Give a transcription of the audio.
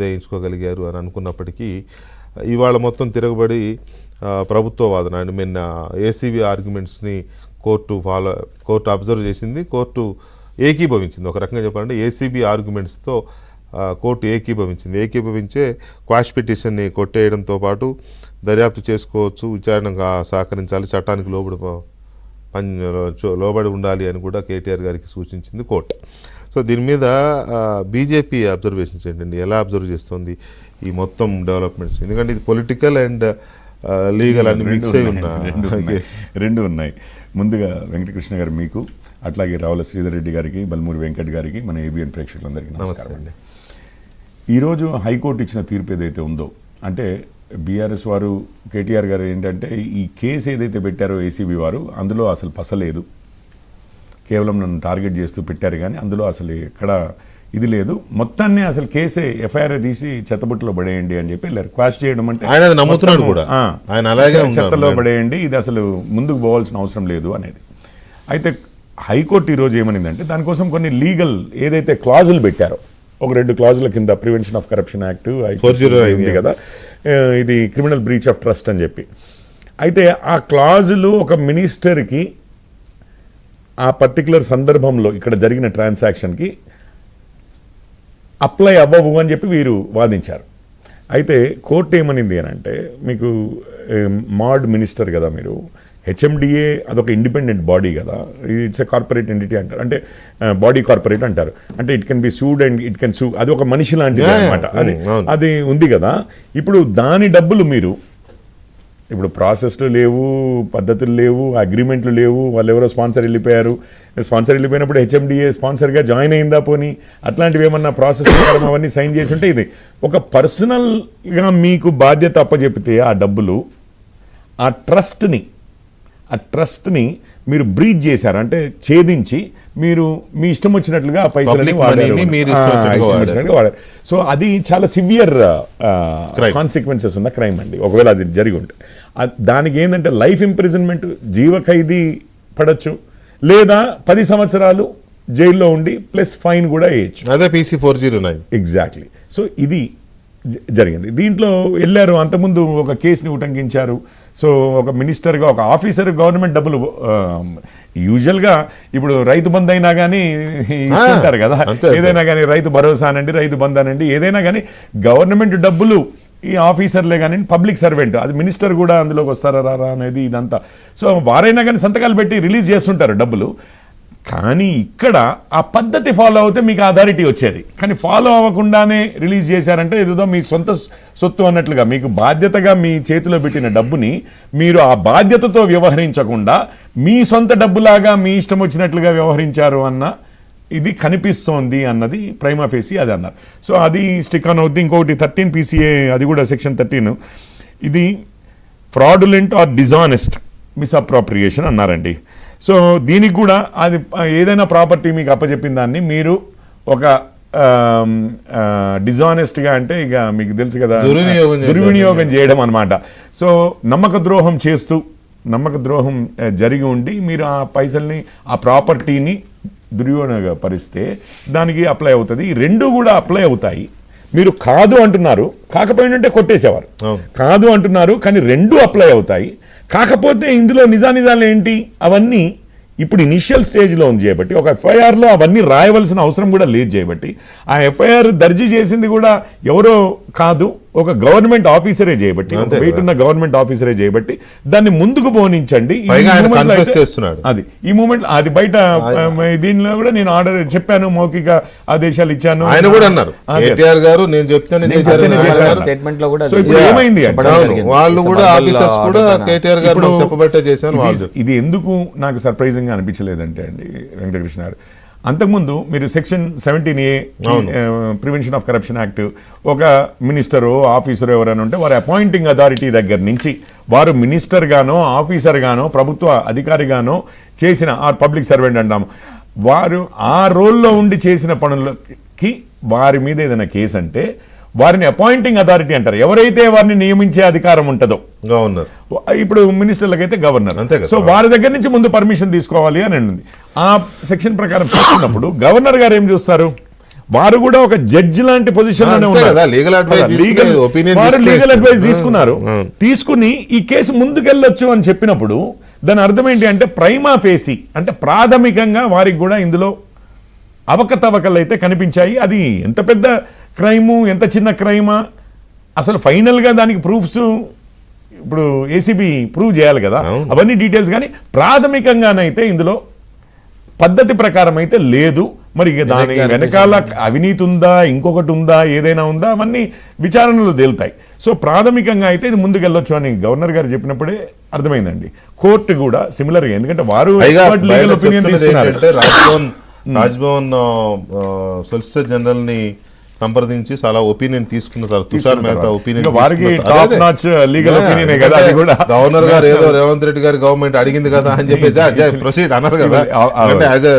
వేయించుకోగలిగారు అని అనుకున్నప్పటికీ ఇవాళ మొత్తం తిరగబడి ప్రభుత్వ వాదన అండ్ మీన్ ఏసీబీ ఆర్గ్యుమెంట్స్ని కోర్టు అబ్జర్వ్ చేసింది, కోర్టు ఏకీభవించింది. ఒక రకంగా చెప్పాలంటే ఏసీబీ ఆర్గ్యుమెంట్స్తో కోర్టు ఏకీభవించే క్వాష్ పిటిషన్ని కొట్టేయడంతో పాటు దర్యాప్తు చేసుకోవచ్చు, విచారణగా సహకరించాలి, చట్టానికి లోబడి ఉండాలి అని కూడా కేటీఆర్ గారికి సూచించింది కోర్టు. సో దీని మీద బీజేపీ అబ్జర్వేషన్స్ ఏంటండి, ఎలా అబ్జర్వ్ చేస్తుంది ఈ మొత్తం డెవలప్మెంట్స్? ఎందుకంటే ఇది పొలిటికల్ అండ్ లీగల్ అని మిక్స్ అయి రెండు ఉన్నాయి. ముందుగా వెంకటకృష్ణ గారు మీకు, అట్లాగే రావుల శ్రీధర్ రెడ్డి గారికి, బల్మూరి వెంకట్ గారికి, మన ఏబిఎన్ ప్రేక్షకులందరికీ నమస్కారం అండి. ఈరోజు హైకోర్టు ఇచ్చిన తీర్పు ఏదైతే ఉందో, అంటే బీఆర్ఎస్ వారు, కేటీఆర్ గారు ఏంటంటే ఈ కేసు ఏదైతే పెట్టారో ఏసీబీ వారు, అందులో అసలు పసలేదు, కేవలం నన్ను టార్గెట్ చేస్తూ పెట్టారు, కానీ అందులో అసలు ఎక్కడ ఇది లేదు, మొత్తాన్ని అసలు కేసే ఎఫ్ఐఆర్ తీసి చెత్తబుట్టలో పడేయండి అని చెప్పి వెళ్ళారు. క్వాష్ చేయడం అంటే చెత్తలో పడేయండి, ఇది అసలు ముందుకు పోవాల్సిన అవసరం లేదు అనేది. అయితే హైకోర్టు ఈరోజు ఏమనిందంటే దానికోసం కొన్ని లీగల్ ఏదైతే క్లాజులు పెట్టారో, ఒక 2 క్లాజుల కింద ప్రివెన్షన్ ఆఫ్ కరప్షన్ యాక్ట్ ఉంది కదా, ఇది క్రిమినల్ బ్రీచ్ ఆఫ్ ట్రస్ట్ అని చెప్పి. అయితే ఆ క్లాజులు ఒక మినిస్టర్కి ఆ పర్టికులర్ సందర్భంలో ఇక్కడ జరిగిన ట్రాన్సాక్షన్కి అప్లై అవ్వవు అని చెప్పి వీరు వాదించారు. అయితే కోర్టు ఏమనింది అని అంటే, మీకు మాడ్ మినిస్టర్ కదా మీరు, హెచ్ఎండిఏ అదొక ఇండిపెండెంట్ బాడీ కదా, ఇట్స్ ఎ కార్పొరేట్ ఎంటిటీ అంటారు, అంటే బాడీ కార్పొరేట్ అంటారు, అంటే it can be sued and it can సూ, అది ఒక మనిషి లాంటిది అనమాట. అది ఉంది కదా. ఇప్పుడు దాని డబ్బులు మీరు ఇప్పుడు ప్రాసెస్లు లేవు, పద్ధతులు లేవు, అగ్రిమెంట్లు లేవు, వాళ్ళు ఎవరో స్పాన్సర్ వెళ్ళిపోయినప్పుడు హెచ్ఎండిఏ స్పాన్సర్గా జాయిన్ అయిందా పోనీ, అట్లాంటివి ఏమన్నా ప్రాసెస్ ప్రకారం అవన్నీ సైన్ చేసి ఉంటే, ఇది ఒక పర్సనల్గా మీకు బాధ్యత అప్పచెప్పితే ఆ డబ్బులు ఆ ట్రస్ట్ని మీరు బ్రీచ్ చేశారు, అంటే ఛేదించి మీరు మీ ఇష్టం వచ్చినట్లుగా ఆ పైసలని వాడారు. సో అది చాలా సివియర్ కాన్సిక్వెన్సెస్ ఉన్న క్రైమ్ అండి, ఒకవేళ అది జరిగి ఉంటే. దానికి ఏంటంటే లైఫ్ ఇంప్రిజన్మెంట్, జీవ ఖైదీ పడవచ్చు, లేదా 10 సంవత్సరాలు జైల్లో ఉండి ప్లస్ ఫైన్ కూడా వేయచ్చు. అదే PC 409 ఎగ్జాక్ట్లీ. సో ఇది జరిగింది. దీంట్లో వెళ్ళారు, అంతకుముందు ఒక కేసుని ఉటంకించారు. సో ఒక మినిస్టర్గా, ఒక ఆఫీసర్ గవర్నమెంట్ డబ్బులు యూజువల్గా ఇప్పుడు రైతు బంధు అయినా కానీ ఇస్తుంటారు కదా, ఏదైనా కానీ రైతు భరోసా అనండి, రైతు బంధు అనండి, ఏదైనా కానీ గవర్నమెంట్ డబ్బులు ఈ ఆఫీసర్లే కానీ పబ్లిక్ సర్వెంట్, అది మినిస్టర్ కూడా అందులోకి వస్తారా రారా అనేది ఇదంతా. సో వారైనా కానీ సంతకాలు పెట్టి రిలీజ్ చేస్తుంటారు డబ్బులు. కానీ ఇక్కడ ఆ పద్ధతి ఫాలో అవుతే మీకు అథారిటీ వచ్చేది, కానీ ఫాలో అవ్వకుండానే రిలీజ్ చేశారంటే ఏదో మీ సొంత సొత్తు అన్నట్లుగా, మీకు బాధ్యతగా మీ చేతిలో పెట్టిన డబ్బుని మీరు ఆ బాధ్యతతో వ్యవహరించకుండా మీ సొంత డబ్బులాగా మీ ఇష్టం వచ్చినట్లుగా వ్యవహరించారు అన్న ఇది కనిపిస్తోంది అన్నది ప్రైమా ఫేసి అది అన్నారు. సో అది స్టిక్ ఆన్ అవుద్ది. ఇంకొకటి 13 PCA, అది కూడా సెక్షన్ 13, ఇది ఫ్రాడులెంట్ ఆర్ డిజానెస్ట్ మిస్అప్రాప్రియేషన్ అన్నారండి. సో దీనికి కూడా అది ఏదైనా ప్రాపర్టీ మీకు అప్పచెప్పిన దాన్ని మీరు ఒక డిజానెస్ట్గా, అంటే ఇక మీకు తెలుసు కదా, దుర్వినియోగం చేయడం అనమాట. సో నమ్మక ద్రోహం జరిగి ఉండి మీరు ఆ పైసల్ని, ఆ ప్రాపర్టీని దుర్వినియోగపరిస్తే దానికి అప్లై అవుతుంది. ఈ రెండు కూడా అప్లై అవుతాయి. మీరు కాదు అంటున్నారు, కాకపోయిందంటే కొట్టేసేవారు. కాదు అంటున్నారు, కానీ రెండు అప్లై అవుతాయి. కాకపోతే ఇందులో నిజానిజాలు ఏంటి అవన్నీ ఇప్పుడు ఇనిషియల్ స్టేజ్లో ఉంది చేయబట్టి, ఒక ఎఫ్ఐఆర్లో అవన్నీ రాయవలసిన అవసరం కూడా లేదు చేయబట్టి, ఆ ఎఫ్ఐఆర్ దర్జీ చేసింది కూడా ఎవరో కాదు, ఒక గవర్నమెంట్ ఆఫీసరే చేయబట్టి, వెయిట్ ఉన్న గవర్నమెంట్ ఆఫీసరే చేయబట్టి దాన్ని ముందుకు పోనించండి. అది ఈ మూమెంట్ అది బయట దీనిలో కూడా నేను ఆర్డర్ చెప్పాను, మౌఖిక ఆదేశాలు ఇచ్చాను. ఆయన కూడా అన్నారు, కేటీఆర్ గారు నేను చెప్తాను స్టేట్మెంట్ లో కూడా. సో ఇప్పుడు ఏమైంది వాళ్ళు కూడా ఆఫీసర్స్ కూడా కేటీఆర్ గారు చెప్పబట్టే చేశాను. ఇది ఎందుకు నాకు సర్ప్రైజింగ్ గా అనిపించలేదంటే అండి వెంకటకృష్ణ గారు, అంతకుముందు మీరు section 17A prevention of corruption act, ఒక మినిస్టరు ఆఫీసరు ఎవరైనా ఉంటే వారి అపాయింటింగ్ అథారిటీ దగ్గర నుంచి వారు మినిస్టర్ గానో ఆఫీసర్ గానో ప్రభుత్వ అధికారిగానో చేసిన పబ్లిక్ సర్వెంట్ అంటాము, వారు ఆ రోల్లో ఉండి చేసిన పనులకి వారి మీద ఏదైనా కేసు అంటే వారిని అపాయింటింగ్ అథారిటీ అంటారు. ఎవరైతే వారిని నియమించే అధికారం ఉంటుందో, గవర్నర్, ఇప్పుడు మినిస్టర్లకైతే గవర్నర్, సో వారి దగ్గర నుంచి ముందు పర్మిషన్ తీసుకోవాలి అని ఉంది. ఆ సెక్షన్ ప్రకారం చూస్తున్నప్పుడు గవర్నర్ గారు ఏం చూస్తారు, వారు కూడా ఒక జడ్జి లాంటి పొజిషన్ లోనే అంతే ఉన్నారు కదా, legal advice తీసుకుని opinion వారు తీసుకుని లీగల్ అడ్వైస్ ఇస్తారు. తీసుకున్నారు. తీసుకుని ఈ కేసు ముందుకెళ్ళొచ్చు అని చెప్పినప్పుడు దాని అర్థం ఏంటి అంటే ప్రైమా ఫేసి అంటే ప్రాథమికంగా వారికి కూడా ఇందులో అవకతవకలు అయితే కనిపించాయి. అది ఎంత పెద్ద క్రైము, ఎంత చిన్న క్రైమా, అసలు ఫైనల్గా దానికి ప్రూఫ్స్ ఇప్పుడు ఏసీబీ ప్రూవ్ చేయాలి కదా, అవన్నీ డీటెయిల్స్. కానీ ప్రాథమికంగానైతే ఇందులో పద్ధతి ప్రకారం అయితే లేదు. మరి ఇక దాని వెనకాల అవినీతి ఉందా, ఇంకొకటి ఉందా, ఏదైనా ఉందా, అవన్నీ విచారణలో తేలుతాయి. సో ప్రాథమికంగా అయితే ఇది ముందుకెళ్ళొచ్చు అని గవర్నర్ గారు చెప్పినప్పుడే అర్థమైందండి. కోర్టు కూడా సిమిలర్గా, ఎందుకంటే వారు లీగల్ ఒపీనియన్ తీసుకున్నారు. రాజ్భవన్ సొలిసిటర్ జనరల్ ని సంప్రదించి చాలా ఒపీనియన్ తీసుకున్న తర్వాత తుషార్ మెహతా ఒపీనియన్ వారికి టాప్ నాచ్ లీగల్ ఒపీనియన్ కదా, అది కూడా గవర్నర్ గారు ఏదో రేవంత్ రెడ్డి గారి గవర్నమెంట్ అడిగింది కదా అని చెప్పేసి ప్రొసీడ్ అన్నారు కదా, అంటే యాజ్ ఎ